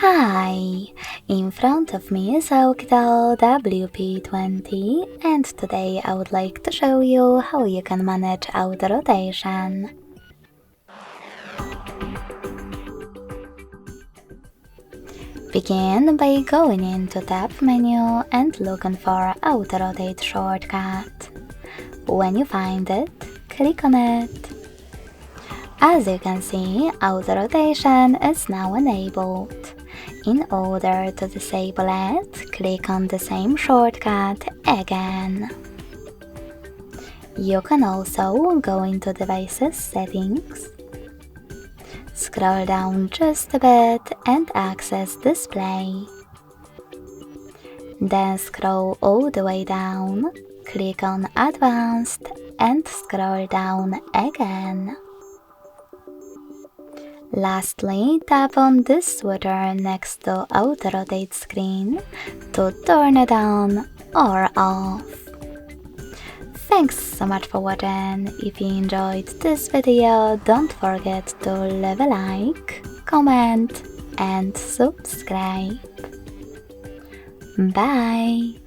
Hi! In front of me is OUKITEL WP20 and today I would like to show you how you can manage auto rotation. Begin by going into Tab menu and looking for Auto Rotate shortcut. When you find it, click on it. As you can see, auto rotation is now enabled. In order to disable it, click on the same shortcut again. You can also go into Devices Settings, scroll down just a bit and access Display. Then scroll all the way down, click on Advanced and scroll down again. Lastly, tap on this switcher next to Auto Rotate screen to turn it on or off. Thanks so much for watching. If you enjoyed this video, don't forget to leave a like, comment and subscribe. Bye!